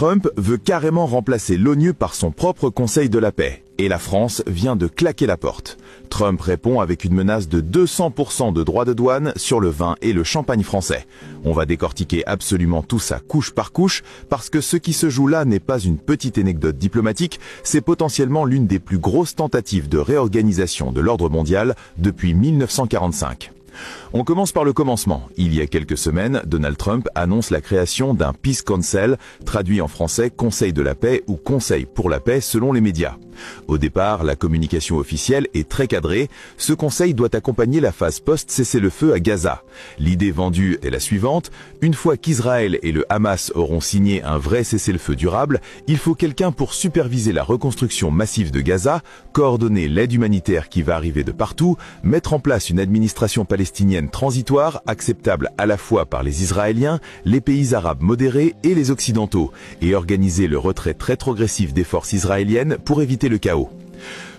Trump veut carrément remplacer l'ONU par son propre Conseil de la paix. Et la France vient de claquer la porte. Trump répond avec une menace de 200% de droits de douane sur le vin et le champagne français. On va décortiquer absolument tout ça couche par couche, parce que ce qui se joue là n'est pas une petite anecdote diplomatique, c'est potentiellement l'une des plus grosses tentatives de réorganisation de l'ordre mondial depuis 1945. On commence par le commencement. Il y a quelques semaines, Donald Trump annonce la création d'un Peace Council, traduit en français Conseil de la paix ou Conseil pour la paix selon les médias. Au départ, la communication officielle est très cadrée. Ce conseil doit accompagner la phase post-cessez-le-feu à Gaza. L'idée vendue est la suivante. Une fois qu'Israël et le Hamas auront signé un vrai cessez-le-feu durable, il faut quelqu'un pour superviser la reconstruction massive de Gaza, coordonner l'aide humanitaire qui va arriver de partout, mettre en place une administration palestinienne transitoire, acceptable à la fois par les Israéliens, les pays arabes modérés et les Occidentaux, et organiser le retrait très progressif des forces israéliennes pour éviter le chaos.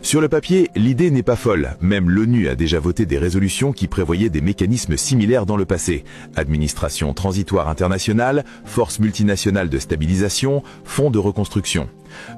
Sur le papier, l'idée n'est pas folle. Même l'ONU a déjà voté des résolutions qui prévoyaient des mécanismes similaires dans le passé. Administration transitoire internationale, force multinationale de stabilisation, fonds de reconstruction.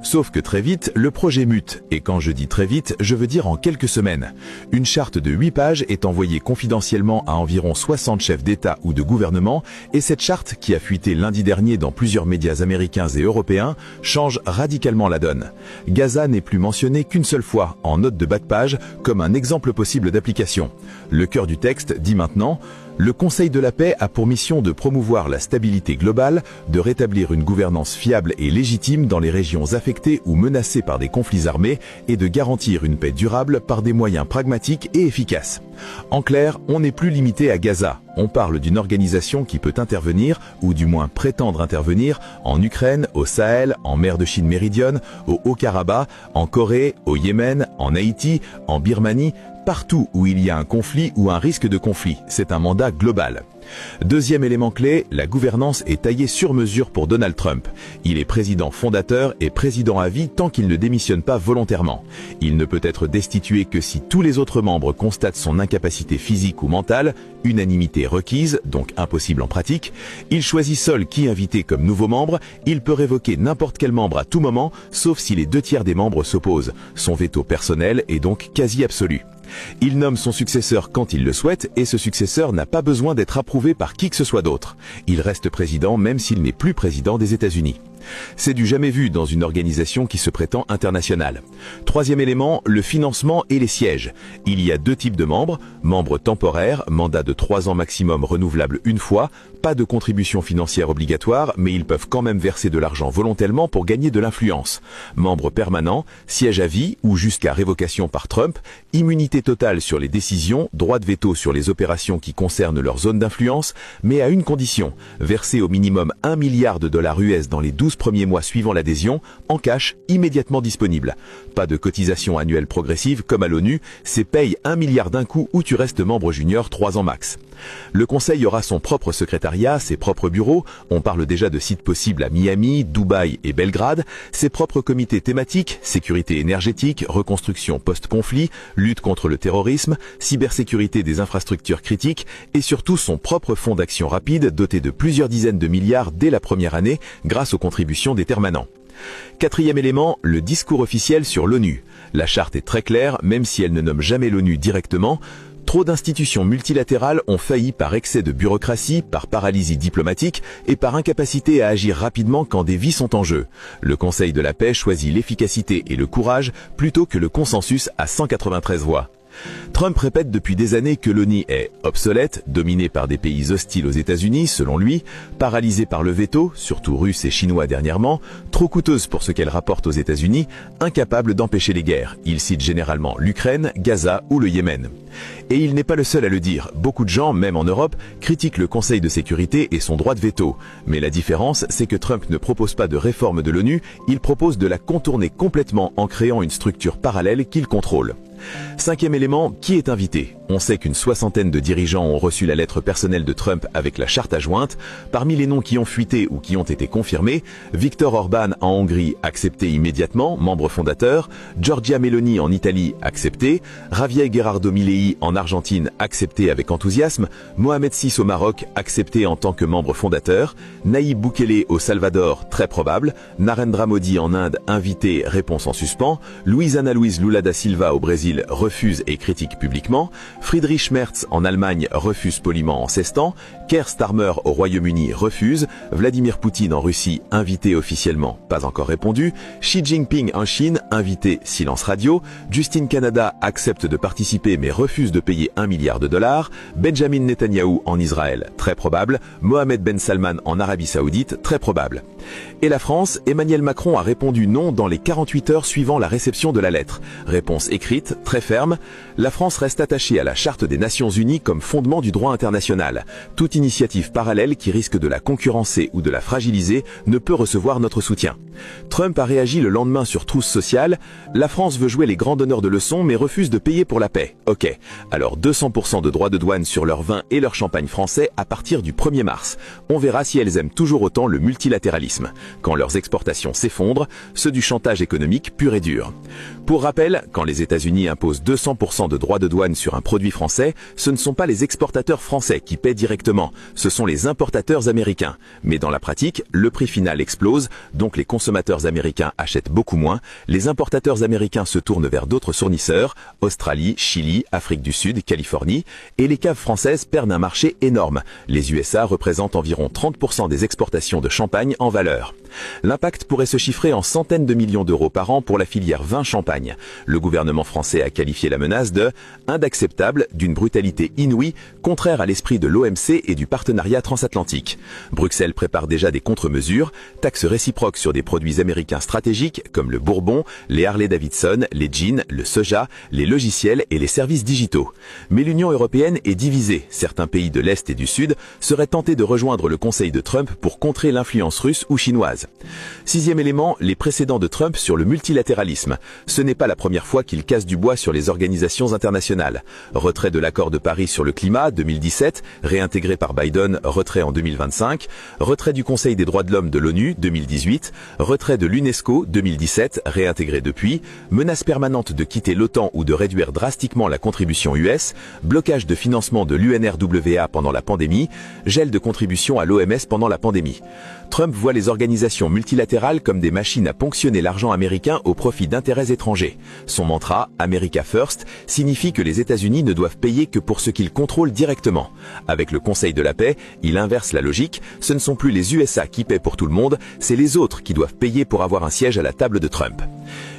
Sauf que très vite, le projet mute. Et quand je dis très vite, je veux dire en quelques semaines. Une charte de 8 pages est envoyée confidentiellement à environ 60 chefs d'État ou de gouvernement, et cette charte, qui a fuité lundi dernier dans plusieurs médias américains et européens, change radicalement la donne. Gaza n'est plus mentionné qu'une seule fois, en note de bas de page, comme un exemple possible d'application. Le cœur du texte dit maintenant: le Conseil de la paix a pour mission de promouvoir la stabilité globale, de rétablir une gouvernance fiable et légitime dans les régions affectées ou menacées par des conflits armés et de garantir une paix durable par des moyens pragmatiques et efficaces. En clair, on n'est plus limité à Gaza. On parle d'une organisation qui peut intervenir, ou du moins prétendre intervenir, en Ukraine, au Sahel, en mer de Chine méridionne, au Haut-Karabakh, en Corée, au Yémen, en Haïti, en Birmanie, partout où il y a un conflit ou un risque de conflit. C'est un mandat global. Deuxième élément clé, la gouvernance est taillée sur mesure pour Donald Trump. Il est président fondateur et président à vie tant qu'il ne démissionne pas volontairement. Il ne peut être destitué que si tous les autres membres constatent son incapacité physique ou mentale, unanimité requise, donc impossible en pratique. Il choisit seul qui inviter comme nouveau membre. Il peut révoquer n'importe quel membre à tout moment, sauf si les 2/3 des membres s'opposent. Son veto personnel est donc quasi absolu. Il nomme son successeur quand il le souhaite et ce successeur n'a pas besoin d'être approuvé par qui que ce soit d'autre. Il reste président même s'il n'est plus président des États-Unis. C'est du jamais vu dans une organisation qui se prétend internationale. Troisième élément, le financement et les sièges. Il y a 2 types de membres. Membres temporaires, mandat de 3 ans maximum renouvelable une fois, pas de contribution financière obligatoire, mais ils peuvent quand même verser de l'argent volontairement pour gagner de l'influence. Membres permanents, siège à vie ou jusqu'à révocation par Trump, immunité totale sur les décisions, droit de veto sur les opérations qui concernent leur zone d'influence, mais à une condition, verser au minimum $1 milliard US dans les 12 premiers mois suivant l'adhésion, en cash, immédiatement disponible. Pas de cotisation annuelle progressive comme à l'ONU, c'est paye 1 milliard d'un coup ou tu restes membre junior 3 ans max. Le Conseil aura son propre secrétariat, ses propres bureaux, on parle déjà de sites possibles à Miami, Dubaï et Belgrade, ses propres comités thématiques, sécurité énergétique, reconstruction post-conflit, lutte contre le terrorisme, cybersécurité des infrastructures critiques et surtout son propre fonds d'action rapide doté de plusieurs dizaines de milliards dès la première année grâce aux contributions des permanents. Quatrième élément, le discours officiel sur l'ONU. La charte est très claire, même si elle ne nomme jamais l'ONU directement. Trop d'institutions multilatérales ont failli par excès de bureaucratie, par paralysie diplomatique et par incapacité à agir rapidement quand des vies sont en jeu. Le Conseil de la paix choisit l'efficacité et le courage plutôt que le consensus à 193 voix. Trump répète depuis des années que l'ONU est obsolète, dominée par des pays hostiles aux États-Unis, selon lui, paralysée par le veto, surtout russe et chinois dernièrement, trop coûteuse pour ce qu'elle rapporte aux États-Unis, incapable d'empêcher les guerres. Il cite généralement l'Ukraine, Gaza ou le Yémen. Et il n'est pas le seul à le dire. Beaucoup de gens, même en Europe, critiquent le Conseil de sécurité et son droit de veto. Mais la différence, c'est que Trump ne propose pas de réforme de l'ONU, il propose de la contourner complètement en créant une structure parallèle qu'il contrôle. Cinquième élément, qui est invité? On sait qu'une soixantaine de dirigeants ont reçu la lettre personnelle de Trump avec la charte adjointe. Parmi les noms qui ont fuité ou qui ont été confirmés, Viktor Orban en Hongrie, accepté immédiatement, membre fondateur, Giorgia Meloni en Italie, accepté, Javier Gerardo Milei en Argentine, accepté avec enthousiasme, Mohamed VI au Maroc, accepté en tant que membre fondateur, Nayib Bukele au Salvador, très probable, Narendra Modi en Inde, invité, réponse en suspens, Luiz Ana Luiz Lula da Silva au Brésil, refuse et critique publiquement, Friedrich Merz en Allemagne refuse poliment en s'estant, Keir Starmer au Royaume-Uni refuse, Vladimir Poutine en Russie invité officiellement, pas encore répondu, Xi Jinping en Chine invité, silence radio, Justin Canada accepte de participer mais refuse de payer $1 milliard, Benjamin Netanyahou en Israël, très probable, Mohamed Ben Salman en Arabie Saoudite, très probable. Et la France, Emmanuel Macron a répondu non dans les 48 heures suivant la réception de la lettre. Réponse écrite, très ferme, la France reste attachée à la Charte des Nations Unies comme fondement du droit international. Toute initiative parallèle qui risque de la concurrencer ou de la fragiliser ne peut recevoir notre soutien. Trump a réagi le lendemain sur Truth Social, la France veut jouer les grands donneurs de leçons mais refuse de payer pour la paix. Ok, alors 200% de droits de douane sur leur vin et leur champagne français à partir du 1er mars. On verra si elles aiment toujours autant le multilatéralisme. Quand leurs exportations s'effondrent, ceux du chantage économique pur et dur. Pour rappel, quand les États-Unis imposent 200% de droits de douane sur un produit français, ce ne sont pas les exportateurs français qui paient directement, ce sont les importateurs américains. Mais dans la pratique, le prix final explose, donc les consommateurs américains achètent beaucoup moins, les importateurs américains se tournent vers d'autres fournisseurs, Australie, Chili, Afrique du Sud, Californie, et les caves françaises perdent un marché énorme. Les USA représentent environ 30% des exportations de champagne en valeur. L'impact pourrait se chiffrer en centaines de millions d'euros par an pour la filière vin-champagne. Le gouvernement français a qualifié la menace de « indacceptable, d'une brutalité inouïe, contraire à l'esprit de l'OMC et du partenariat transatlantique ». Bruxelles prépare déjà des contre-mesures, taxes réciproques sur des produits américains stratégiques comme le bourbon, les Harley-Davidson, les jeans, le soja, les logiciels et les services digitaux. Mais l'Union européenne est divisée. Certains pays de l'Est et du Sud seraient tentés de rejoindre le Conseil de Trump pour contrer l'influence russe ou chinoise. Sixième élément, les précédents de Trump sur le multilatéralisme. Ce n'est pas la première fois qu'il casse du bois sur les organisations internationales. Retrait de l'accord de Paris sur le climat, 2017, réintégré par Biden, retrait en 2025, retrait du Conseil des droits de l'homme de l'ONU, 2018, retrait de l'UNESCO, 2017, réintégré depuis, menace permanente de quitter l'OTAN ou de réduire drastiquement la contribution US, blocage de financement de l'UNRWA pendant la pandémie, gel de contribution à l'OMS pendant la pandémie. Trump voit les organisations multilatérales comme des machines à ponctionner l'argent américain au profit d'intérêts étrangers. Son mantra « America First » signifie que les États-Unis ne doivent payer que pour ce qu'ils contrôlent directement. Avec le Conseil de la paix, il inverse la logique, ce ne sont plus les USA qui paient pour tout le monde, c'est les autres qui doivent payer pour avoir un siège à la table de Trump.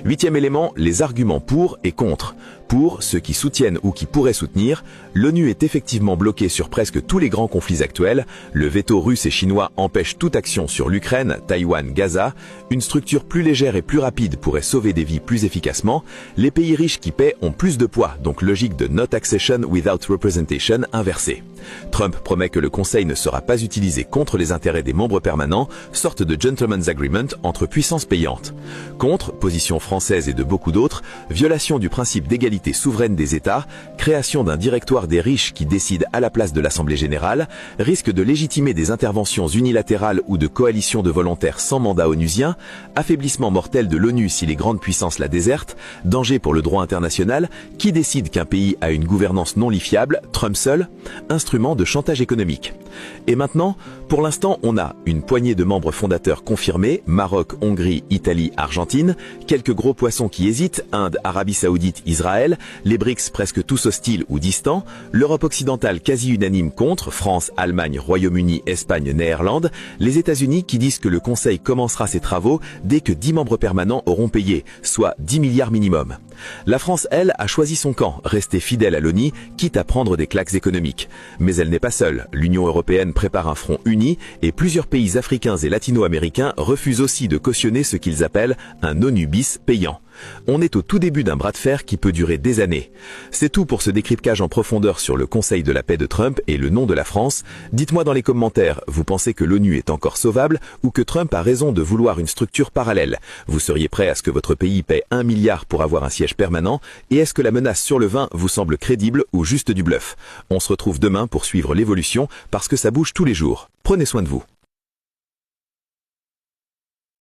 Huitième élément, les arguments pour et contre. Pour ceux qui soutiennent ou qui pourraient soutenir, l'ONU est effectivement bloquée sur presque tous les grands conflits actuels. Le veto russe et chinois empêche toute action sur l'Ukraine, Taïwan, Gaza. Une structure plus légère et plus rapide pourrait sauver des vies plus efficacement. Les pays riches qui paient ont plus de poids, donc logique de not accession without representation inversée. Trump promet que le Conseil ne sera pas utilisé contre les intérêts des membres permanents, sorte de gentleman's agreement entre puissances payantes. Contre, position française et de beaucoup d'autres, violation du principe d'égalité souveraine des États, création d'un directoire des riches qui décide à la place de l'Assemblée générale, risque de légitimer des interventions unilatérales ou de coalitions de volontaires sans mandat onusien, affaiblissement mortel de l'ONU si les grandes puissances la désertent, danger pour le droit international, qui décide qu'un pays a une gouvernance non lifiable, Trump seul, instrument de chantage économique. Et maintenant, pour l'instant, on a une poignée de membres fondateurs confirmés, Maroc, Hongrie, Italie, Argentine, quelques gros poissons qui hésitent, Inde, Arabie Saoudite, Israël, les BRICS presque tous hostiles ou distants, l'Europe occidentale quasi unanime contre, France, Allemagne, Royaume-Uni, Espagne, Néerlande, les États-Unis qui disent que le Conseil commencera ses travaux dès que 10 membres permanents auront payé, soit 10 milliards minimum. La France, elle, a choisi son camp, rester fidèle à l'ONU, quitte à prendre des claques économiques. Mais elle n'est pas seule. L'Union européenne prépare un front uni et plusieurs pays africains et latino-américains refusent aussi de cautionner ce qu'ils appellent un ONU bis payant. On est au tout début d'un bras de fer qui peut durer des années. C'est tout pour ce décryptage en profondeur sur le Conseil de la paix de Trump et le nom de la France. Dites-moi dans les commentaires, vous pensez que l'ONU est encore sauvable ou que Trump a raison de vouloir une structure parallèle? Vous seriez prêt à ce que votre pays paie 1 milliard pour avoir un siège permanent? Et est-ce que la menace sur le vin vous semble crédible ou juste du bluff? On se retrouve demain pour suivre l'évolution parce que ça bouge tous les jours. Prenez soin de vous.